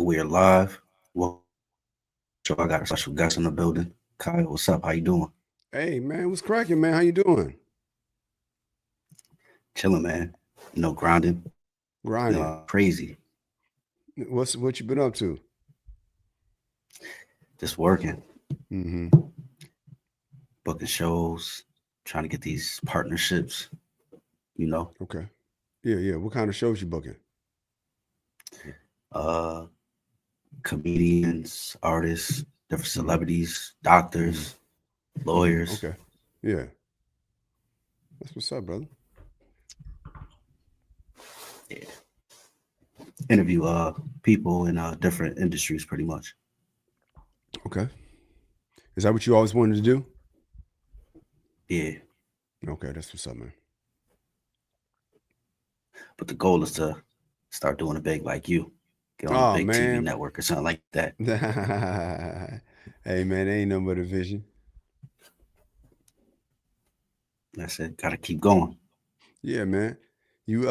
we're live. Well, so I got a special guest in the building. Kyle, what's up? How you doing? Hey man, what's cracking, man? How you doing? Chilling, man. Grinding. Grinding. Crazy. What you been up to? Just working, Mm-hmm. booking shows, trying to get these partnerships. You know, Okay. Yeah. What kind of shows you booking? uh, comedians, artists, different Mm-hmm. celebrities, Mm-hmm. doctors, Mm-hmm. lawyers. Okay. Yeah. That's what's up, brother. Yeah. Interview people in different industries, pretty much. Okay. Is that what you always wanted to do? Yeah. Okay, that's what's up, man. But the goal is to start doing it big like you. Get on a Oh big TV man. network or something like that. Hey man, ain't nothing but a vision. That's it. Got to keep going. Yeah, man. You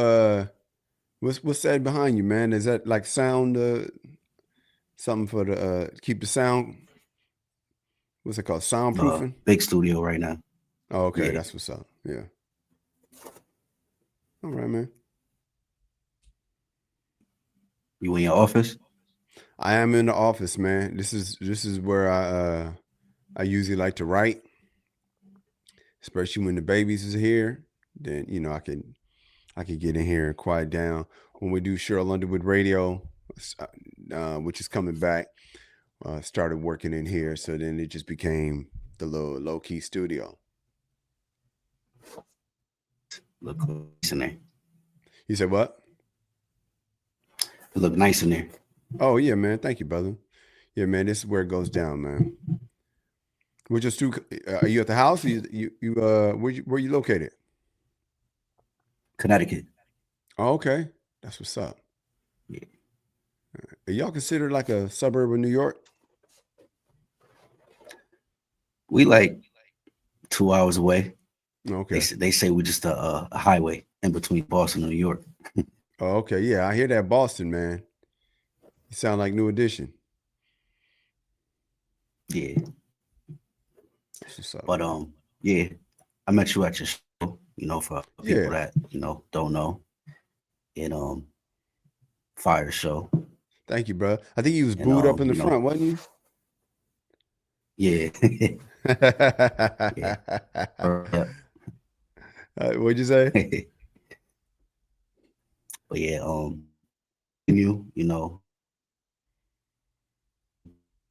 what's that behind you, man? Is that like sound something for the keep the sound, what's it called? Soundproofing? Big studio right now. Oh, okay, Yeah. that's what's up. Yeah. All right, man. You in your office? I am in the office, man. This is where I usually like to write, especially when the babies is here. Then I can get in here and quiet down. When we do Sheryl Underwood Radio, which is coming back, started working in here, so then it just became the little low key studio. Look nice in there. You said what? It look nice in there. Oh yeah, man. Thank you, brother. Yeah, man. This is where it goes down, man. We're just too. Are you at the house? Where you located? Connecticut. Oh, okay. That's what's up. Yeah. Are y'all considered like a suburb of New York? We like 2 hours away. Okay. They say we're just a highway in between Boston and New York. Oh, okay. Yeah, I hear that Boston, man. You sound like New Edition. Yeah. That's what's up. But yeah. I met you at your show. For people Yeah. that don't know, in Fire Show, Thank you, bro. I think he was and booed up in the front, wasn't yeah, he? yeah. Yep. What'd you say? But yeah,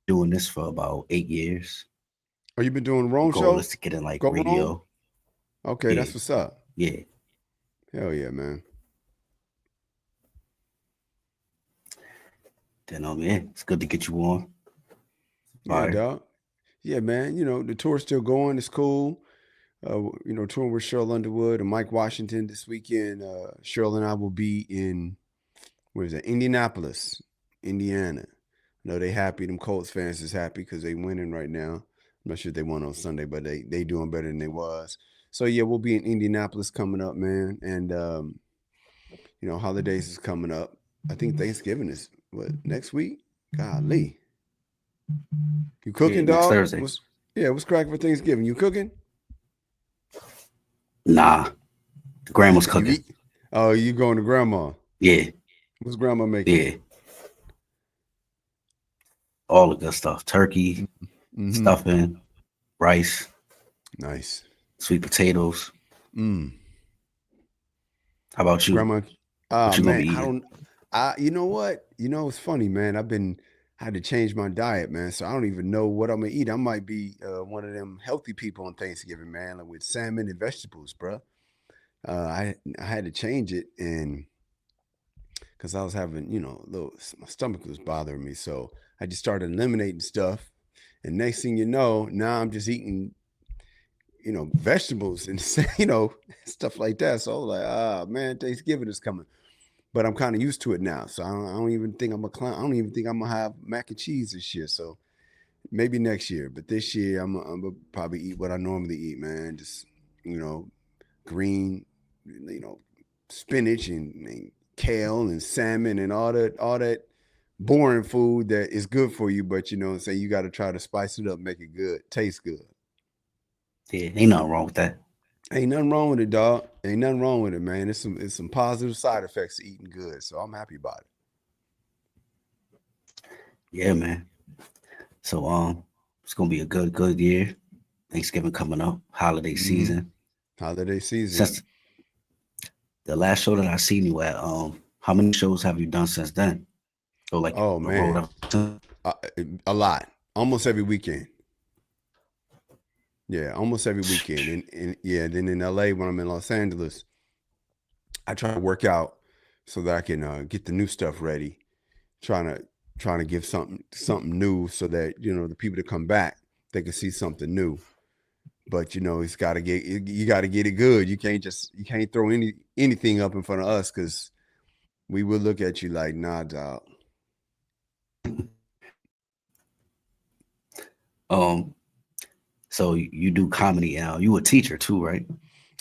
doing this for about 8 years. Oh, you been doing The Rome goal show? is to get in like Go Rome? radio. Okay, Yeah, that's what's up. yeah. Hell yeah, man. Then yeah, it's good to get you on Yeah, fire. dog. Yeah, man. The tour's still going. It's cool. Touring with Sheryl Underwood and Mike Washington this weekend. Cheryl and I will be in, where is it? Indianapolis, Indiana. I know they happy. Them Colts fans is happy because they winning right now. I'm not sure if they won on Sunday, but they doing better than they was. So yeah, we'll be in Indianapolis coming up, man. And holidays is coming up. I think Thanksgiving is what, next week. Golly, you Yeah, cooking, next dog? Thursday. What's cracking for Thanksgiving? You cooking? Nah, the grandma's You cooking. eat? Oh, you going to grandma? Yeah, What's grandma making? yeah. All the good stuff: turkey, Mm-hmm. stuffing, rice, Nice. sweet potatoes. Mm. How about you? Grandma. What Ah, you gonna man, be I eating? don't. You know what? It's funny, man. I had to change my diet, man. So I don't even know what I'm gonna eat. I might be one of them healthy people on Thanksgiving, man, like with salmon and vegetables, bro. I had to change it, and because I was having, my stomach was bothering me, so I just started eliminating stuff. And next thing you know, now I'm just eating, vegetables and stuff like that. So I was like, ah, man, Thanksgiving is coming. But I'm kind of used to it now, so I don't even think I'm a clown. I don't even think I'm gonna have mac and cheese this year. So maybe next year, but this year I'm gonna probably eat what I normally eat, man. Just green, you know, spinach and kale and salmon and all that boring food that is good for you, but you know what I'm saying, you got to try to spice it up, make it good, taste good. Yeah, ain't nothing wrong with that. Ain't nothing wrong with it, dog. Ain't nothing wrong with it, man. It's some positive side effects to eating good, so I'm happy about it. Yeah, man. So it's gonna be a good year. Thanksgiving coming up, holiday Mm-hmm. season. Holiday season. Since the last show that I seen you at, how many shows have you done since then? Or like Oh a road man, up? uh, a lot. Almost every weekend. Yeah, almost every weekend. And yeah, then in LA when I'm in Los Angeles, I try to work out so that I can get the new stuff ready. Trying to trying to give something new so that you know the people that come back they can see something new. But you know it's got to get you got to get it good. You can't throw anything up in front of us because we will look at you like nah, dog. Um, so you do comedy now. You a teacher too, right?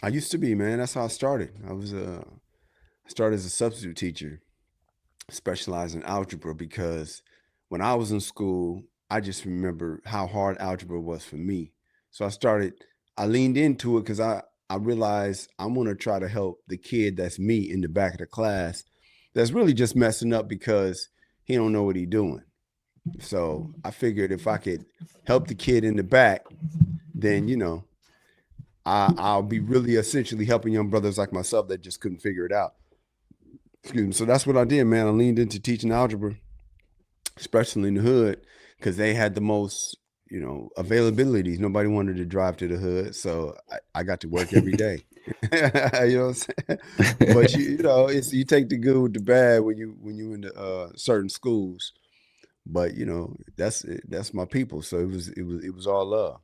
I used to be, man. That's how I started. I started as a substitute teacher, specialized in algebra because when I was in school, I just remember how hard algebra was for me. So I leaned into it because I realized I want to try to help the kid that's me in the back of the class that's really just messing up because he don't know what he doing. So I figured if I could help the kid in the back, then you know I'll be really essentially helping young brothers like myself that just couldn't figure it out. Excuse me. So that's what I did, man. I leaned into teaching algebra, especially in the hood, because they had the most, you know, availabilities. Nobody wanted to drive to the hood, so I got to work every day. You know what I'm saying? But you know, it's you take the good with the bad when you in the certain schools. But you know, that's my people. So it was all love.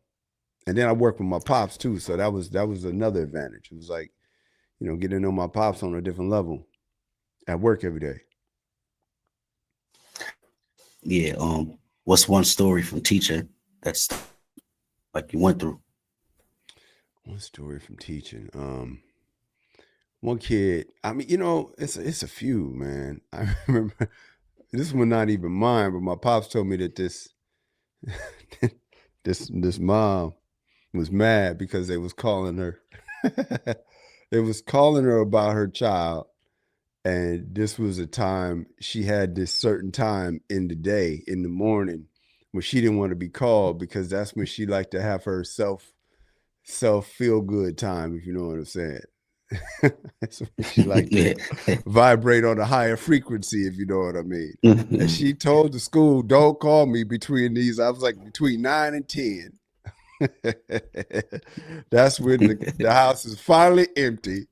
And then I worked with my pops too, so that was another advantage. It was like, you know, getting to know my pops on a different level at work every day. Yeah. What's one story from teaching that's like you went through? One story from teaching. One kid. I mean, you know, it's a few, man. I remember this one not even mine, but my pops told me that this mom was mad because they was calling her. They was calling her about her child, and this was a time she had this certain time in the day in the morning where she didn't want to be called because that's when she liked to have her self feel good time, if you know what I'm saying. So she like to Yeah. vibrate on a higher frequency, if you know what I mean. And she told the school, "Don't call me between these." I was like between 9 and 10. That's when the house is finally empty.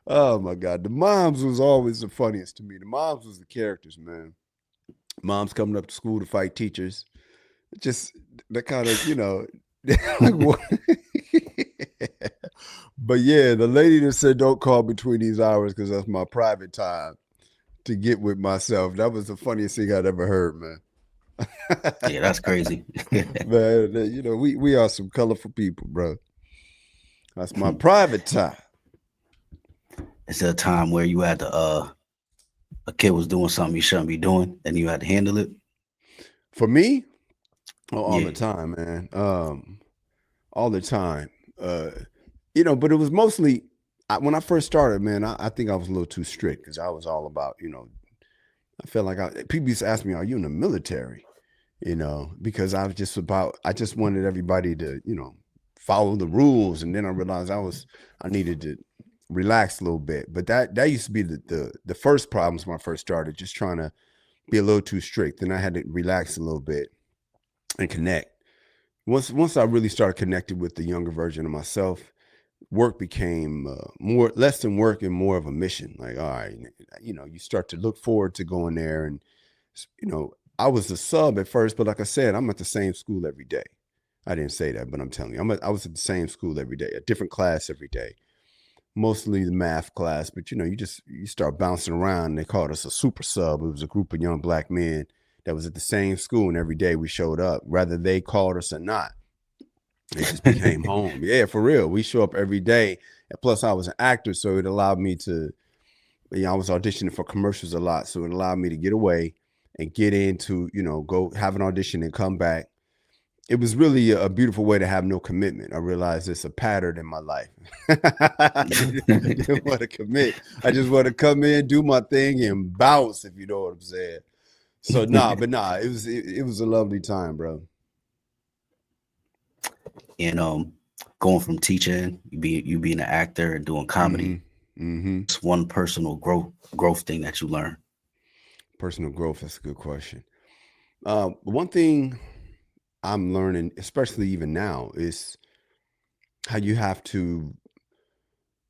Oh my God, the moms was always the funniest to me. The moms was the characters, man. Moms coming up to school to fight teachers, just that kind of you know. Like, what? But yeah, the lady that said don't call between these hours because that's my private time to get with myself. That was the funniest thing I'd ever heard, man. Yeah, that's crazy. Man, you know, we are some colorful people, bro. That's my private time. It's a time where you had to a kid was doing something you shouldn't be doing and you had to handle it. For me, oh, all the Yeah. time, man. All the time. Uh, you know, but it was mostly when I first started, man. I think I was a little too strict because I was all about, you know, I felt like people used to ask me, "Are you in the military?" You know, because I was just about, I just wanted everybody to, you know, follow the rules, and then I realized I needed to relax a little bit. But that used to be the first problems when I first started, just trying to be a little too strict. Then I had to relax a little bit and connect. Once I really started connecting with the younger version of myself, work became more less than work and more of a mission. Like, all right, you know, you start to look forward to going there, and you know, I was a sub at first, but like I said, I'm at the same school every day. I didn't say that, but I'm telling you, I was at the same school every day, a different class every day, mostly the math class. But you know, you start bouncing around. They called us a super sub. It was a group of young black men that was at the same school, and every day we showed up, whether they called us or not. It just became home. Yeah, for real. We show up every day. And plus, I was an actor, so it allowed me to I was auditioning for commercials a lot, so it allowed me to get away and get into, go have an audition and come back. It was really a beautiful way to have no commitment. I realized it's a pattern in my life. I didn't want to commit. I just want to come in, do my thing, and bounce, if you know what I'm saying. So it was a lovely time, bro. And going from teaching, you being an actor and doing Mm-hmm. comedy, Mm-hmm. it's one personal growth thing that you learn. Personal growth, that's a good question. One thing I'm learning, especially even now, is how you have to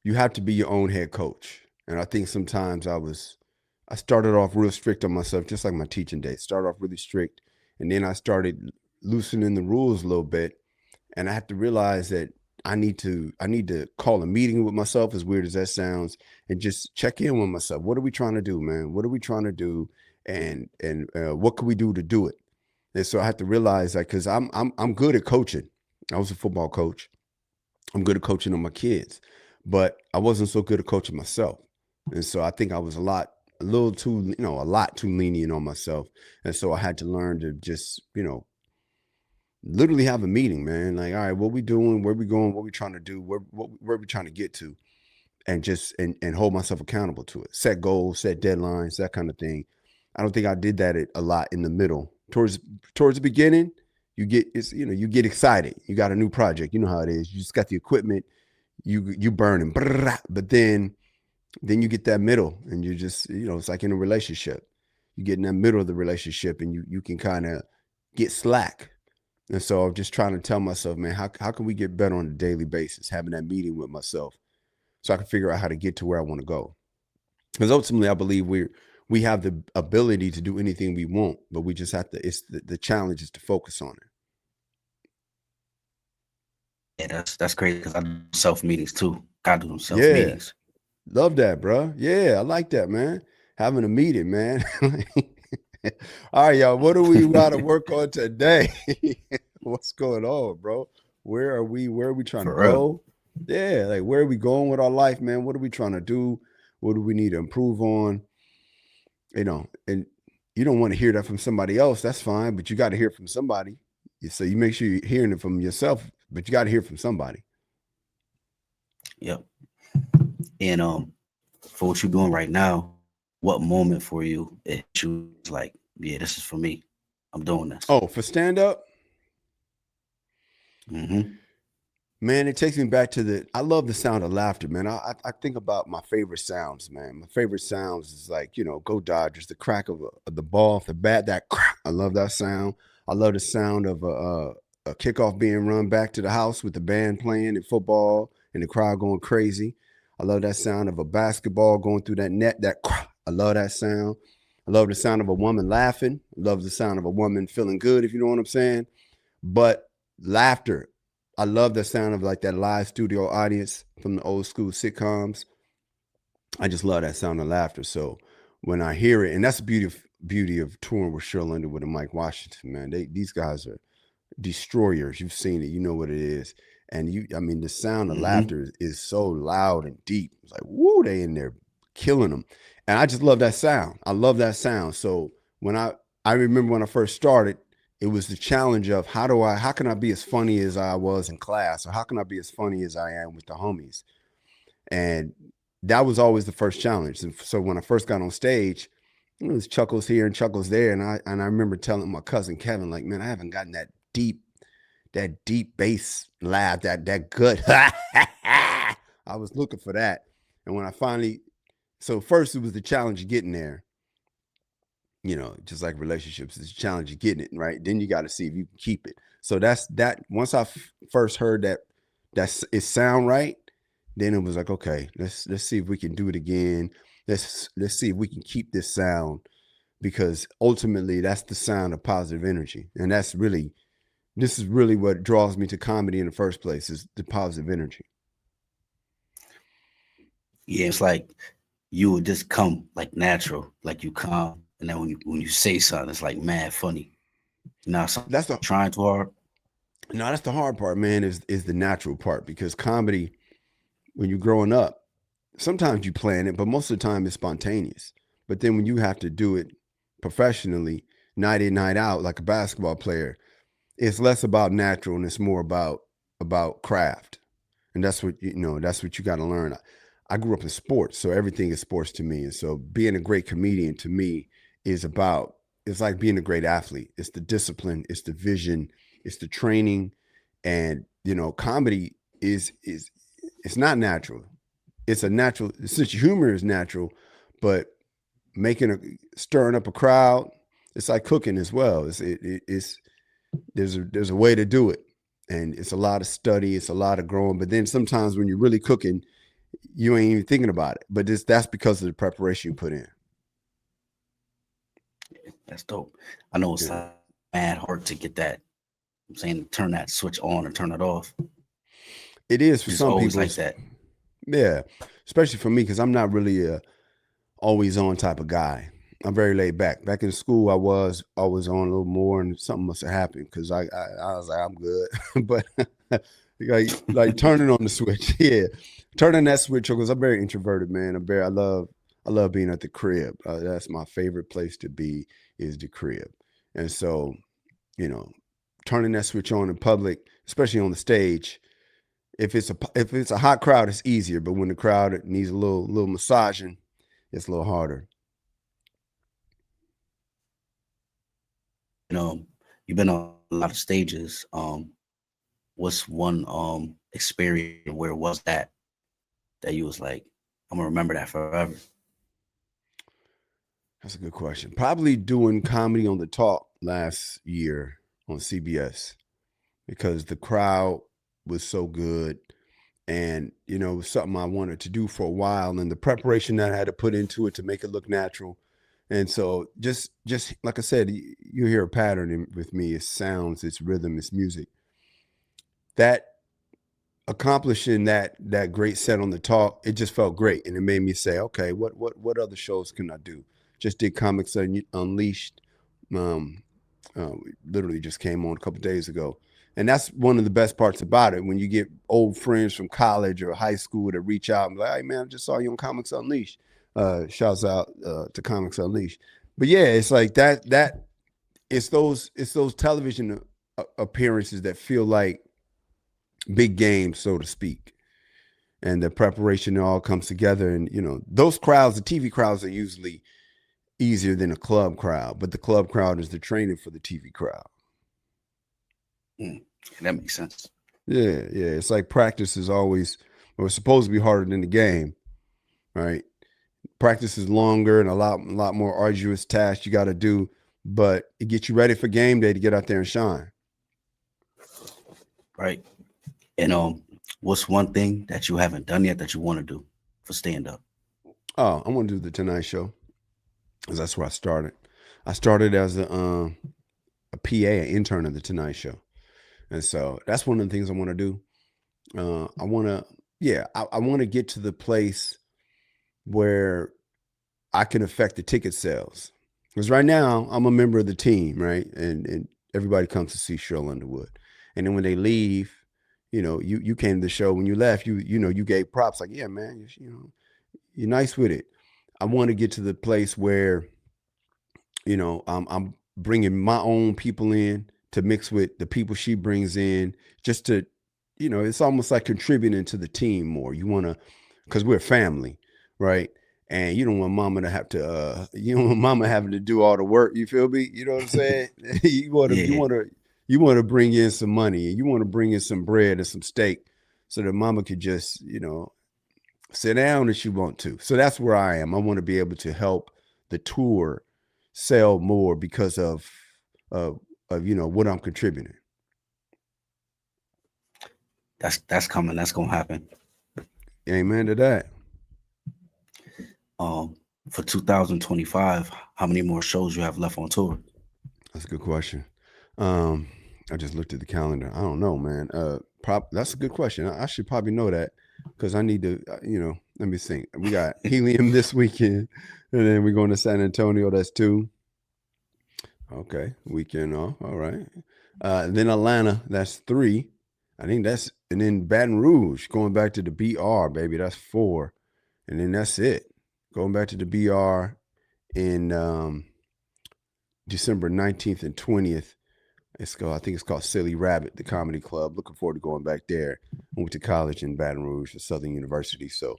be your own head coach. And I think sometimes I started off real strict on myself, just like my teaching days. Started off really strict, and then I started loosening the rules a little bit. And I had to realize that I need to call a meeting with myself, as weird as that sounds, and just check in with myself. What are we trying to do, man? What are we trying to do? And what can we do to do it? And so I had to realize that, because I'm good at coaching. I was a football coach. I'm good at coaching on my kids, but I wasn't so good at coaching myself. And so I think I was a little too, a lot too lenient on myself. And so I had to learn to just, literally have a meeting, man. Like, all right, what we doing? Where we going? What we trying to do? Where we trying to get to? And just and hold myself accountable to it. Set goals, set deadlines, that kind of thing. I don't think I did that a lot in the middle. Towards the beginning, you get excited. You got a new project. You know how it is. You just got the equipment. You burning, but then you get that middle, and you just, it's like in a relationship. You get in that middle of the relationship, and you can kind of get slack. And so I'm just trying to tell myself, man, how can we get better on a daily basis? Having that meeting with myself, so I can figure out how to get to where I want to go. Because ultimately, I believe we have the ability to do anything we want, but we just have to. It's the challenge is to focus on it. Yeah, that's crazy because I do self meetings too. I do them self Yeah, meetings. love that, bro. Yeah, I like that, man. Having a meeting, man. All right, y'all. What do we got to work on today? What's going on, bro? Where are we? Where are we trying to For real. go? Yeah, like, where are we going with our life, man? What are we trying to do? What do we need to improve on? And you don't want to hear that from somebody else. That's fine, but you got to hear it from somebody. So you make sure you're hearing it from yourself, but you got to hear from somebody. Yep. And for what you're doing right now, what moment for you it you like, yeah, this is for me. I'm doing this. Oh, for stand up, Mm-hmm. man, it takes me back to I love the sound of laughter, man. I think about my favorite sounds, man. My favorite sounds is like, go Dodgers, the crack of the ball off the bat, that crack. I love that sound. I love the sound of a kickoff being run back to the house with the band playing in football and the crowd going crazy. I love that sound of a basketball going through that net, that crack. I love that sound. I love the sound of a woman laughing. I love the sound of a woman feeling good, if you know what I'm saying. But laughter, I love the sound of like that live studio audience from the old school sitcoms. I just love that sound of laughter. So when I hear it, and that's the beauty of touring with Sheryl Underwood and Mike Washington, man. These guys are destroyers. You've seen it, you know what it is. And I mean, the sound of Mm-hmm. laughter is so loud and deep. It's like, woo, they in there killing them. And I just love that sound. I love that sound. So when I remember when I first started, it was the challenge of how can I be as funny as I was in class, or how can I be as funny as I am with the homies? And that was always the first challenge. And so when I first got on stage, it was chuckles here and chuckles there. And I remember telling my cousin Kevin, like, man, I haven't gotten that deep bass laugh, that good. I was looking for that. And when I finally, so first it was the challenge of getting there. Just like relationships, it's a challenge of getting it right. Then you got to see if you can keep it. So that's that. Once I first heard that's it sound right, then it was like, okay, let's see if we can do it again. Let's see if we can keep this sound, because ultimately that's the sound of positive energy, and this is really what draws me to comedy in the first place, is the positive energy. Yeah, it's like you would just come like natural, like you come, and then when you say something, it's like mad funny. Not something That's the trying too hard. No, that's the hard part, man. Is the natural part, because comedy, when you're growing up, sometimes you plan it, but most of the time it's spontaneous. But then when you have to do it professionally, night in, night out, like a basketball player, it's less about natural and it's more about craft. And that's what that's what you got to learn. I grew up in sports, so everything is sports to me. And so being a great comedian to me is about it's like being a great athlete. It's the discipline, it's the vision, it's the training, and comedy is it's not natural. It's a natural since humor is natural, but stirring up a crowd, it's like cooking as well. It's there's a way to do it, and it's a lot of study, it's a lot of growing. But then sometimes when you're really cooking, you ain't even thinking about it. But that's because of the preparation you put in. That's dope. I know it's Yeah. like mad hard to get that. I'm saying turn that switch on and turn it off. It is for Just some always people. like that. Yeah, especially for me because I'm not really a always on type of guy. I'm very laid back. Back in school, I was always on a little more, and something must have happened because I was like, I'm good. But like turning on the switch, yeah, turning that switch on because I'm very introverted, man. I love being at the crib. That's my favorite place to be is the crib, and so you know, turning that switch on in public, especially on the stage. If it's a hot crowd, it's easier. But when the crowd needs a little massaging, it's a little harder. You've been on a lot of stages. What's one experience? Where was that you was like, I'm gonna remember that forever? That's a good question. Probably doing comedy on the talk last year on CBS because the crowd was so good. And, it was something I wanted to do for a while. And the preparation that I had to put into it to make it look natural. And so just like I said, you hear a pattern with me. It's sounds, it's rhythm, it's music. That accomplishing that great set on the talk, it just felt great, and it made me say, okay, what other shows can I do? Just did Comics Unleashed. Um, Literally just came on a couple days ago, and that's one of the best parts about it. When you get old friends from college or high school to reach out and be like, hey man, I just saw you on Comics Unleashed. Shouts out to Comics Unleashed. But yeah, it's like that it's those television appearances that feel like big games, so to speak. And the preparation all comes together. And, those crowds, the TV crowds are usually easier than a club crowd, but the club crowd is the training for the TV crowd. Mm, that makes sense. Yeah, yeah. It's like practice is always, or it's supposed to be harder than the game, right? Practice is longer and a lot more arduous tasks you got to do, but it gets you ready for game day to get out there and shine. Right. And what's one thing that you haven't done yet that you want to do for stand up? Oh, I want to do the Tonight Show because that's where I started. I started as a PA, an intern of the Tonight Show. And so that's one of the things I want to do. I want to, yeah, I want to get to the place where I can affect the ticket sales. Because right now I'm a member of the team, right? And everybody comes to see Sheryl Underwood. And then when they leave, you came to the show. When you left, you gave props like, yeah, man, you're nice with it. I want to get to the place where I'm bringing my own people in to mix with the people she brings in, just to, it's almost like contributing to the team more. You want to, because we're a family, right? And you don't want mama to have to, you don't want mama having to do all the work. You feel me? You know what I'm saying? you want to, you Yeah. want to, you want to bring in some money, and you want to bring in some bread and some steak, so that mama could just, sit down if you want to. So that's where I am. I want to be able to help the tour sell more because of what I'm contributing. That's coming. That's gonna happen. Amen to that. Um, for 2025, how many more shows you have left on tour? That's a good question. Um, I just looked at the calendar. I don't know, man. That's a good question. I should probably know that because I need to, let me think. We got Helium this weekend, and then we're going to San Antonio. That's 2. Okay, weekend off. All right. Then Atlanta, that's 3. I think and then Baton Rouge, going back to the BR, baby, that's 4. and then that's it. Going back to the BR in December 19th and 20th. I think it's called Silly Rabbit, the comedy club. Looking forward to going back there. I went to college in Baton Rouge at Southern University, so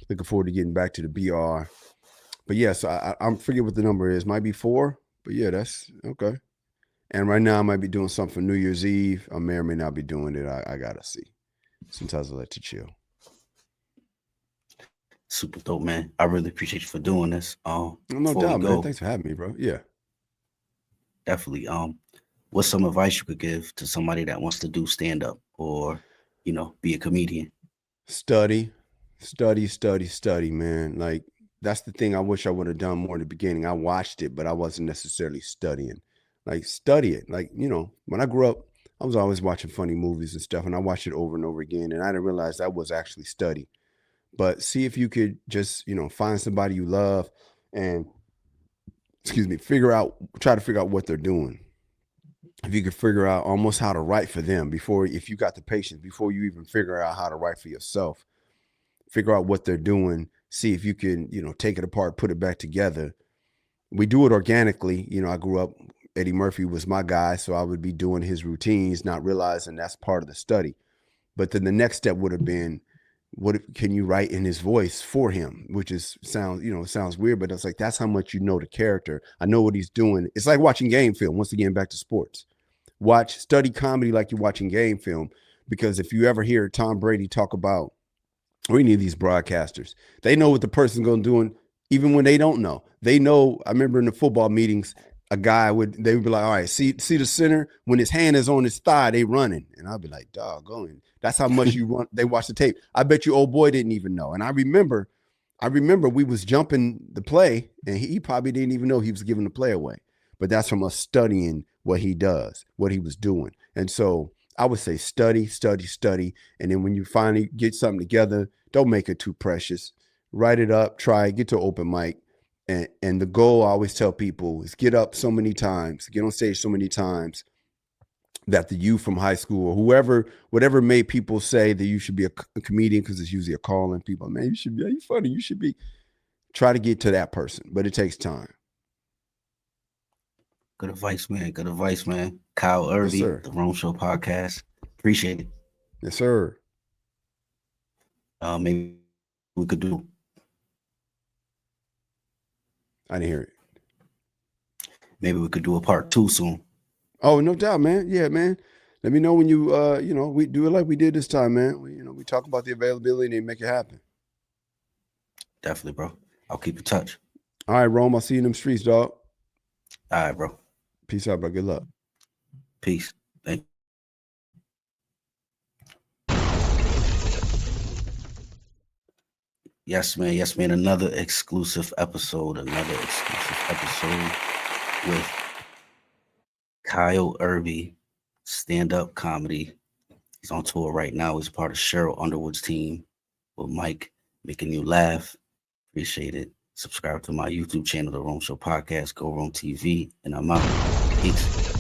looking forward to getting back to the BR. But yeah, so I forget what the number is. Might be 4, but yeah, that's okay. And right now I might be doing something for New Year's Eve. I may or may not be doing it. I gotta see. Sometimes I let you chill. Super dope, man. I really appreciate you for doing this. No doubt, man. Thanks for having me, bro. Yeah. Definitely. What's some advice you could give to somebody that wants to do stand up or, be a comedian? Study, man. Like, that's the thing I wish I would have done more in the beginning. I watched it, but I wasn't necessarily studying. Like, study it. Like, when I grew up, I was always watching funny movies and stuff, and I watched it over and over again, and I didn't realize that was actually study. But see if you could just, find somebody you love and, try to figure out what they're doing. If you could figure out almost how to write for them if you got the patience, before you even figure out how to write for yourself, figure out what they're doing, see if you can, take it apart, put it back together. We do it organically. I grew up, Eddie Murphy was my guy, so I would be doing his routines, not realizing that's part of the study. But then the next step would have been, what can you write in his voice for him? Which sounds weird, but it's like, that's how much you know the character. I know what he's doing. It's like watching game film. Once again, back to sports. Study comedy like you're watching game film, because if you ever hear Tom Brady talk about, or any of these broadcasters, they know what the person's going to do, even when they don't know. They know. I remember in the football meetings, they would be like, all right, see the center, when his hand is on his thigh, they running. And I'll be like, doggone, that's how much they watch the tape. I bet you old boy didn't even know. And I remember we was jumping the play, and he probably didn't even know he was giving the play away. But that's from us studying what he does, what he was doing. And so I would say study. And then when you finally get something together, don't make it too precious. Write it up, try it, get to open mic. And the goal, I always tell people, is get on stage so many times that the youth from high school or whatever made people say that you should be a comedian, because it's usually a calling. People, man, you funny, you should be. Try to get to that person, but it takes time. Good advice, man. Kyle Erby, yes, the Rome Show podcast. Appreciate it. Yes, sir. Maybe we could do. I didn't hear it. Maybe we could do a part 2 soon. Oh, no doubt, man. Yeah, man. Let me know when you, we do it like we did this time, man. We talk about the availability and make it happen. Definitely, bro. I'll keep in touch. All right, Rome. I'll see you in them streets, dog. All right, bro. Peace out, bro. Good luck. Peace. Thank you. Yes, man. Another exclusive episode with Kyle Erby, stand-up comedy. He's on tour right now. He's part of Sheryl Underwood's team with Mike, making you laugh. Appreciate it. Subscribe to my YouTube channel, The Rome Show Podcast, Go Rome TV, and I'm out. Peace.